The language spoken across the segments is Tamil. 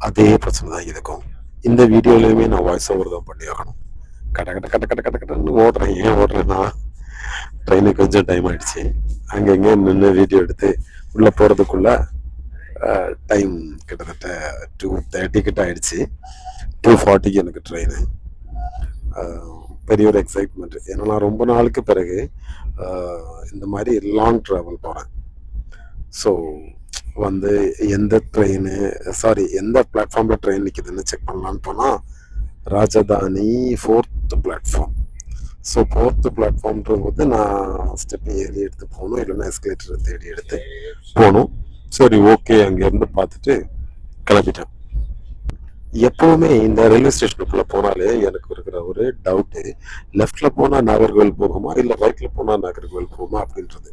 அதே பிரச்சனை தான் இதுக்கும். இந்த வீடியோலையுமே நான் வாய்ஸ் ஓவர் தான் பண்ணி ஆகணும். கட்ட கட்ட கட்ட கட்ட கட்ட கட்டன்னு ஓடுறேன். ஏன் ஓடுறேன்னா ட்ரெயினுக்கு கொஞ்சம் டைம் ஆயிடுச்சு. அங்கங்கே நின்று வீடியோ எடுத்து உள்ளே போகிறதுக்குள்ள டைம் கிட்டத்தட்ட 2:30 கிட்ட ஆயிடுச்சு. 2:40க்கு எனக்கு ட்ரெயின். பெரிய ஒரு எக்ஸைட்மெண்ட். ஏன்னா நான் ரொம்ப நாளுக்கு பிறகு இந்த மாதிரி லாங் ட்ராவல் போகிறேன். ஸோ வந்து எந்த பிளாட்ஃபார்மில் ட்ரெயின் நிற்குதுன்னு செக் பண்ணலான்னு போனால் ராஜதானி 4th பிளாட்ஃபார்ம். ஸோ 4th பிளாட்ஃபார்ம்ன்றது போது நான் ஸ்டெப் ஏறி எடுத்து போகணும், இல்லைன்னா எஸ்கலேட்டர் தேடி எடுத்து போகணும். சரி, ஓகே, அங்கேருந்து பார்த்துட்டு கிளம்பிட்டேன். எப்பவுமே இந்த ரயில்வே ஸ்டேஷனுக்குள்ள போனாலே எனக்கு இருக்கிற ஒரு டவுட்டு, லெஃப்ட்ல போனா நாகர்கோவில் போகுமா இல்லை ரைட்ல போனா நாகர்கோவில் போகுமா அப்படின்றது.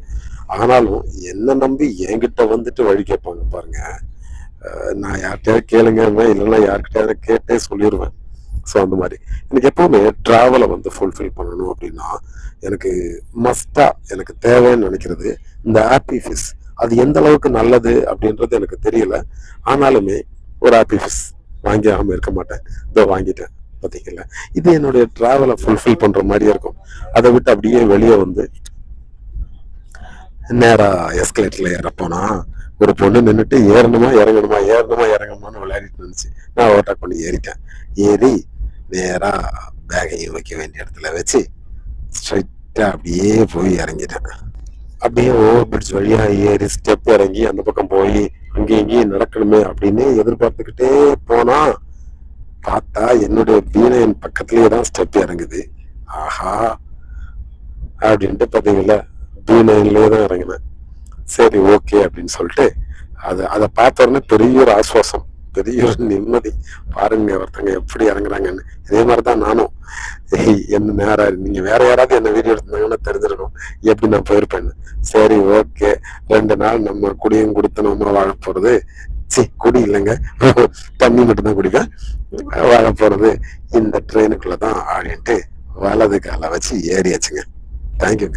ஆனாலும் என்ன நம்பி என்கிட்ட வந்துட்டு வழி கேட்பாங்க பாருங்க. நான் யார்கிட்டயாவது கேளுங்க, இல்லைன்னா யார்கிட்டயாவது கேட்டே சொல்லிடுவேன். ஸோ அந்த மாதிரி எனக்கு எப்பவுமே டிராவலை வந்து ஃபுல்ஃபில் பண்ணணும் அப்படின்னா எனக்கு மஸ்டா எனக்கு தேவைன்னு நினைக்கிறது இந்த ஆப்பி ஃபிஷ். அது எந்த அளவுக்கு நல்லது அப்படின்றது எனக்கு தெரியல. ஆனாலுமே ஒரு ஆப்பி ஃபிஷ் வாங்கியாம இருக்க மாட்டேன். இதோ வாங்கிட்டேன் பார்த்தீங்களா. இது என்னுடைய டிராவலை ஃபுல்ஃபில் பண்ற மாதிரியே இருக்கும். அதை விட்டு அப்படியே வெளியே வந்து நேரா எஸ்கலேட்டர்ல ஏறப்போனா ஒரு பொண்ணு நின்றுட்டு ஏறணுமா இறங்கணுமான்னு விளையாடிட்டு இருந்துச்சு. நான் ஓவர்டேக் பண்ணி ஏறிட்டேன். ஏறி நேரா பேகையும் வைக்க வேண்டிய இடத்துல வச்சு ஸ்ட்ரைட்டா அப்படியே போய் இறங்கிட்டேன். அப்படியே ஓவர் பிரிட்ஜ் வழியா ஏறி ஸ்டெப் இறங்கி அந்த பக்கம் போய் அங்கேயும் இங்கேயும் நடக்கணுமே அப்படின்னு எதிர்பார்த்துக்கிட்டே போனா பார்த்தா என்னுடைய வீணையின் பக்கத்துலயே தான் ஸ்டெப் இறங்குது. ஆஹா அப்படின்ட்டு பார்த்தீங்களா, வீணையிலே தான் இறங்கினேன். சரி, ஓகே அப்படின்னு சொல்லிட்டு அதை பார்த்த உடனே பெரிய ஒரு ஆஸ்வாசம், பெரிய ஒரு நிம்மதி. பாருங்க ஒருத்தங்க எப்படி இறங்குறாங்கன்னு. இதே மாதிரிதான் நானும். என்ன நேரம் நீங்க வேற யாராவது என்ன வீடியோ எடுத்தாங்கன்னா தெரிஞ்சிருக்கும் எப்படி நான் போயிருப்பேன்னு. சரி, ஓகே, 2 நாள் நம்ம குடியும் குடித்தனமா வாழ போறது. குடி இல்லைங்க, தண்ணி மட்டும்தான் குடிப்பேன். வாழ போறது இந்த ட்ரெயினுக்குள்ளதான் ஆடிட்டு வலது காலை வச்சு ஏறியாச்சுங்க. தேங்க்யூங்க.